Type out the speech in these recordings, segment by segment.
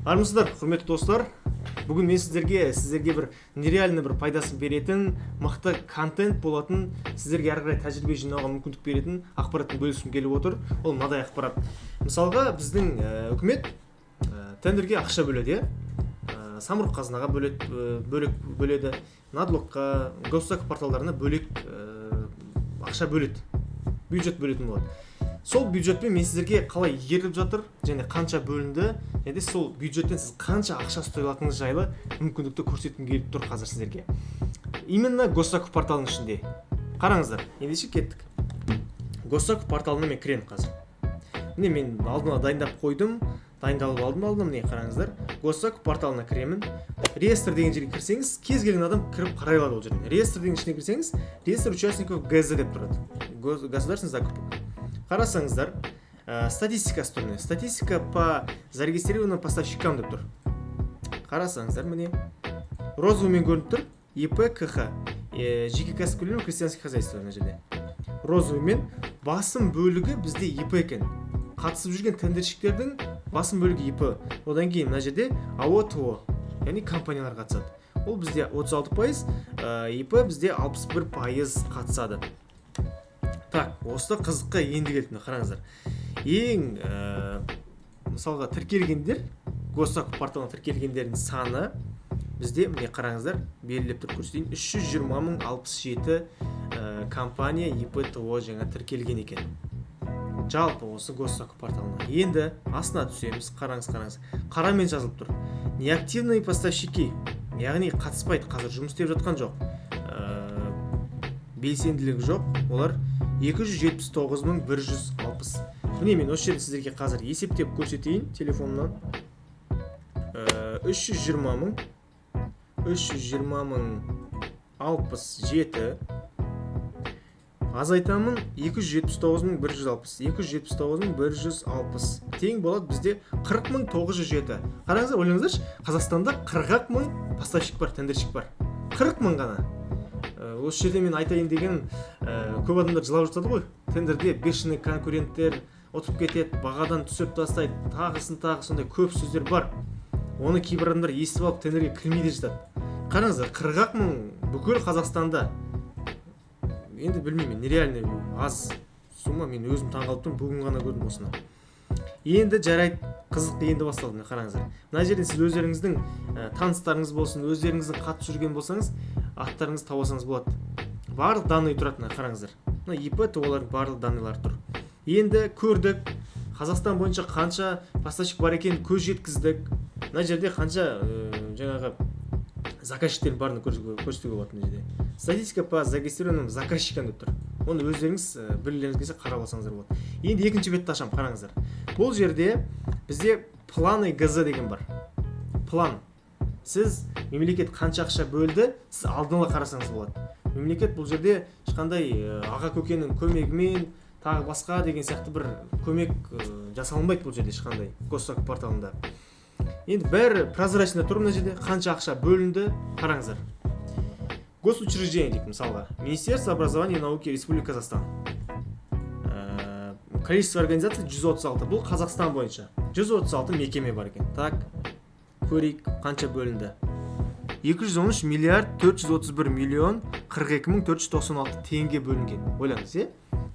Армысыздар, құрметті достар. Бүгін мен сіздерге бір нереально бір пайдасын беретін, мықты контент болатын, сіздерге әрі қарай тәжірибе жинауға мүмкіндік беретін ақпараттың бөліскім келіп отыр. Ол мынадай ақпарат. Мысалға біздің үкімет тендерге ақша бөледі, самұрық қазынаға бөледі, налогқа, госзак порталдарына бөлек ақша бөледі, бюджет бөлетін болады. Сол бюджетпен мен сіздерге қалай игеріліп жатыр және қанша бөлінді, және сол бюджеттен сіз қанша ақша ұстай алатыныңыз жайлы мүмкіндікті көрсеткім келіп тұр қазір сіздерге. Именно госзак порталының ішінде. Қараңыздар, ендеше кеттік. Госзак порталына мен кіремін қазір. Міне мен алдыма дайындап қойдым, дайындалып алдым, міне қараңыздар. Госзак порталына кіремін. Реестр деген жерге кірсеңіз, кез келген адам кіріп қарай алады ол жерден. Реестр деген ішіне кірсеңіз, реестр участников ГЗ деп тұрады. Государственный закупок. Қарасаңыздар, статистикасы тұр. Статистика по зарегистрированным поставщикам деп тұр. Қарасаңыздар, міне розовыймен көрініп тұр. ИП, КХ, жеке кәсіпкерлер, крестьянский хозяйство мына жерде. Розовыймен басым бөлігі бізде ИП екен. Қатысып жүрген тендерщиктердің басым бөлігі ИП. Одан кейін мына жерде АО, ТО, яғни компаниялар қатысады. Ол бізде 36%, ИП бізде 61% қатысады. Так, осы қызыққа енді келді, қараңыздар. Ең мысалға тіркелгендер, госзак порталына тіркелгендердің саны бізде, міне қараңыздар, белгілеп тұр, көрсетейін, 320.067 компания ИП ТО жаңа тіркелген екен. Жалпы осы госзак порталына. Енді астына түсеміз, қараңыз. Қарамен жазылып тұр. Неактивные поставщики, яғни қатыспайды, қазір жұмыс істеп жатқан жоқ. Белсенділігі жоқ, олар 279.160. Міне мен осы жерде сіздерге қазір есептеп көрсетейін телефоннан. 320.067, азайтамын 279.160, 279.160 тең болады бізде 40.907. Қараңыздар, ойлаңыздаршы, Қазақстанда 40.000 поставщик бар, тендерщик бар. 40.000 ғана. Осы жерде мен айтайын деген, көп адамдар жылап жатады ғой. Тендерде бешеный конкуренттер отырып кетеді, бағадан түсіп тастайды, тағысын сондай көп сөздер бар. Оны кейбір адамдар естіп алып тендерге кірмей де жатады. Қараңыздар, 40.000 бүкіл Қазақстанда. Енді білмеймін, нереально аз сумма, мен өзім таңғалып тұрмын, бүгін ғана көрдім осыны. Енді жарайды, қызық енді басталды. Қараңыздар, мына жерден сіз өздеріңіздің таныстарыңыз болсын, өздеріңіздің қатысып жүрген болсаңыз, аттарыңызды тауасаңыз болады. Барлық данный тұрады, қараңыздар. Мына ИП ТО-лардың барлық данныйлары тұр. Енді көрдік, Қазақстан бойынша қанша поставщик бар екенін көз жеткіздік. Мына жерде қанша жаңағы заказчиктер барын көрсетуге болады мына жерде. Статистика по зарегистрированным заказчикам деп тұр. Оны өздеріңіз білулеріңіз келсе қарап алсаңыздар болады. Енді екінші бетті ашамын, қараңыздар. Бұл жерде бізде планы ГЗ деген бар. План. Сіз мемлекет қанша ақша бөлді, сіз алдын ала қарасаңыз болады. Мемлекет бұл жерде ешқандай аға көкенің көмегімен тағы басқа деген сияқты бір көмек жасалынбайды бұл жерде ешқандай госзак порталында. Енді бәрі прозрачно тұр мына жерде, қанша ақша бөлінді, қараңыздар. Госучреждение дейді, мысалға, Министерство образования и науки Республики Казахстан. Количество организаций 136. Бұл Қазақстан бойынша 136 мекеме бар екен. Так, көрейік қанша бөлінді. 213.431.042.496 теңге бөлінген. Ойлаңыз,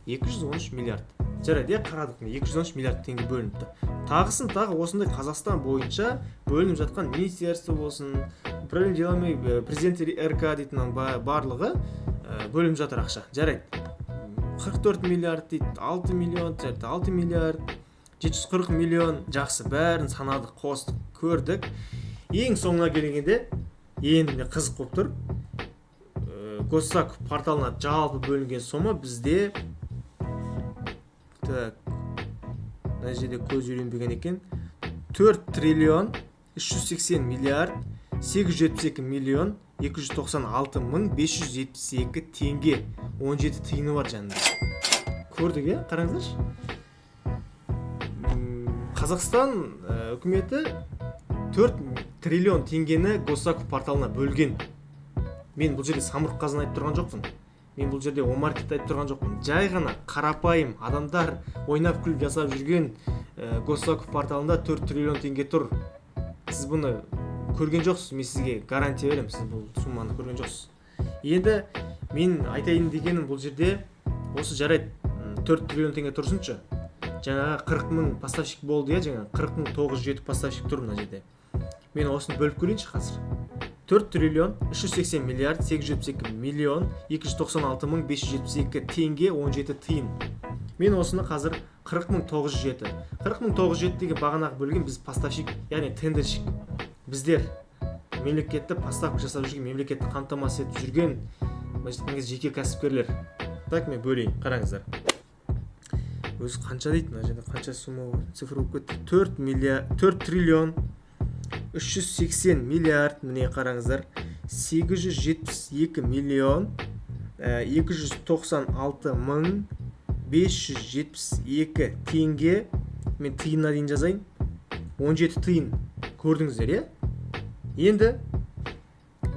213 миллиард. Жарайды, қарадық, 213 миллиард теңге бөлінді. Тағысын тағы осындай Қазақстан бойынша бөлініп жатқан министерство болсын, управление делами президент РК дейтін барлығы бөлініп жатыр ақша. Жарайды, 44 миллиард дейді, 6 миллион, 6 миллиард, 740 миллион, жақсы, бәрін санадық, қостық, көрдік. Ең соңына келгенде, енді қызық болып тұр. Госзак порталына жалпы бөлінген сома бізде, мына жерде көз үйренбеген екен, 4 триллион 380 миллиард 872 миллион 296.572 теңге 17 тиыны бар жанында. Көрдік, қараңыздаршы. Қазақстан үкіметі 4 триллион теңгені госзак порталына бөлген. Мен бұл жерде самұрық қазына айтып тұрған жоқпын. Мен бұл жерде омаркет айтып тұрған жоқпын. Жай ғана қарапайым адамдар ойнап күліп жасап жүрген госзак порталында 4 триллион теңге тұр. сіз бұны көрген жоқсыз, мен сізге гарантия беремін, сіз бұл сумманы көрген жоқсыз. Енді мен айтайын дегенім бұл жерде осы жарайды 4 триллион теңге тұрсыншы, жаңағы 40 мың поставщик болды, я жаңағы 40 мың 907 поставщик тұр мына жерде. Мен осыны бөліп көрейінші қазір. 4 триллион 380 миллиард 872 миллион 296 мың 572 теңге 17 тиын. Мен осыны қазір 40 мың 907. 40 мың 907 деген бағанағы бөлген біз поставщик, яғни тендерщик. Біздер мемлекетті поставка жасап жүрген, мемлекетті қамтамасыз етіп жүрген жеке кәсіпкерлер. Так, мен бөлейін, қараңыздар. Өзі қанша дейді, мына жерде қанша сумма цифр болып кетті? 4 триллион 380 миллиард, міне қараңыздар, 872 миллион 296 мың 572 теңге. Мен тиынна дейін жазайын, 17 тиын. Көрдіңіздер, е? Енді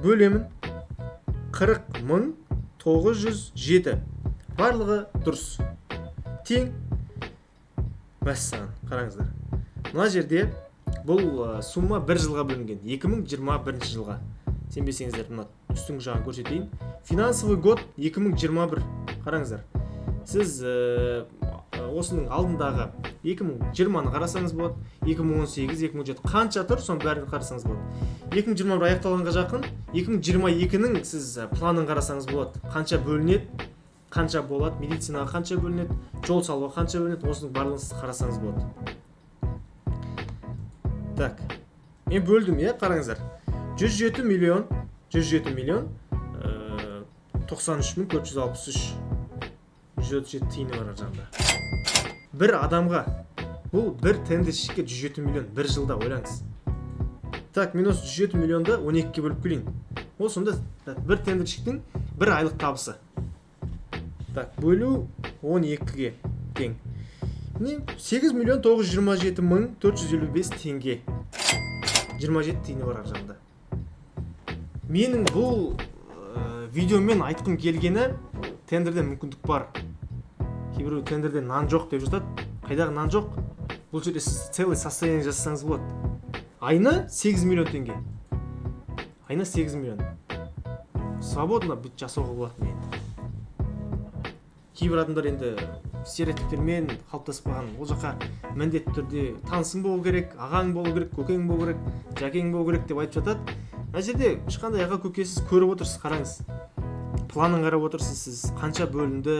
бөлемін 40 мың 907. Барлығы дұрыс. Тең. Мәссаған, қараңыздар. Мына жерде бұл сумма 1 жылға бөлінген, 2021 жылға. Сенбесеңіздер, мына үстіңгі жағын көрсетейін. Финансовый год 2021. Қараңыздар. Сіз осының алдындағы 2020-ны қарасаңыз болады, 2018, 2017 қанша тұр, соның бәрін қарасаңыз болады. 2021 аяқталғанға жақын, 2022-нің сіз планын қарасаңыз болады. Қанша бөлінеді, қанша болады, медицинаға қанша бөлінеді, жол салуға қанша бөлінеді, осының барлығын сіз қарасаңыз болады. Так, мен бөлдім, е, қараңыздар. 107 миллион 93 мың 463 137 тиыны бар жағында. Бір адамға, бұл бір тендерщикке 107 миллион бір жылда, ойлаңыз. Так, мен осы 107 миллионды 12-ке бөліп келейін. Ол сонда бір тендерщиктің бір айлық табысы. Так, бөлу 12-ге тең. 8 миллион 927 мың 455 теңге. 27 тиыны бар жағында. Менің бұл видеомен айтқым келгені, тендерден мүмкіндік бар. Кейбір тендерде нан жоқ деп жатады. Қайдағы нан жоқ? Бұл жерде сіз целый состояние жасасаңыз болады. Айына 8 миллион теңге. Айына 8 миллион. Свободно бүт жасауға болады мен. Кейбір адамдар енді стереотиптермен қалыптаспаған. Ол жаққа міндетті түрде танысың болу керек, ағаң болу керек, көкең болу керек, жәкең болу керек деп айтып жатады. Мына жерде ешқандай аға көкесіз көріп отырсыз, қараңыз. Планын қарап отырсыз, сіз қанша бөлінді,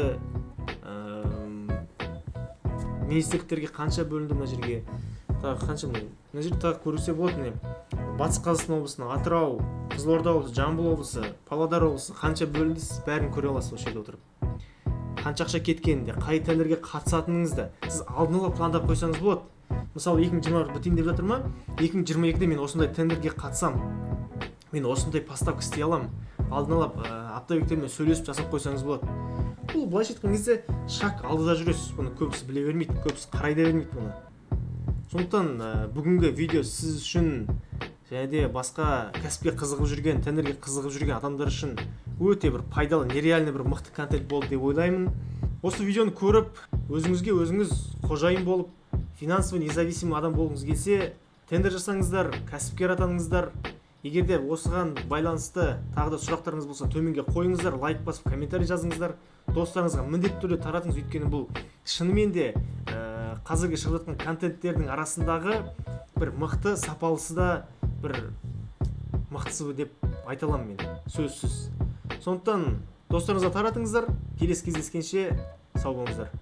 министрліктерге қанша бөлінді мына жерге. Тағы қанша, мына жерде тағы көрсе болады не. Батыс Қазақстан облысына, Атырау, Қызылорда облысы, Жамбыл облысы, Павлодар облысы қанша бөлінді, сіз бәрін көре аласыз осы жерде отырып. Қанша ақша кеткенінде, қай тендерге қатысатыныңызды сіз алдын ала пландап қойсаңыз болады. Мысалы 2021 бітейін деп жатыр ма? 2022-де мен осындай тендерге қатысам, мен осындай поставка істей аламын. Алдын ала оптовиктермен сөйлесіп жасап қойсаңыз болады. Бұл былайша айтқан кезде шаг алдыда жүресіз. Бұны көбісі біле бермейді, көбісі қарай да бермейді бұны. Сондықтан бүгінгі видео сіз үшін және де басқа кәсіпке қызығып жүрген, тендерге қызығып жүрген адамдар үшін өте бір пайдалы, нереальный бір мықты контент болды деп ойлаймын. Осы видеоны көріп, өзіңізге өзіңіз қожайын болып, финансовый независимый адам болғыңыз келсе, тендер жасаңыздар, кәсіпкер атаныңыздар. Егер де осыған байланысты тағы да сұрақтарыңыз болса, төменге қойыңыздар, лайк басып, комментарий жазыңыздар. Достарыңызға міндетті түрде таратыңыз, өйткені бұл шынымен де қазіргі шығып жатқан контенттердің арасындағы бір мықты, сапалысы да бір мықтысы деп айта аламын мен, сөзсіз. Сондықтан достарыңызға таратыңыздар. Келесі кездескенше сау болыңыздар.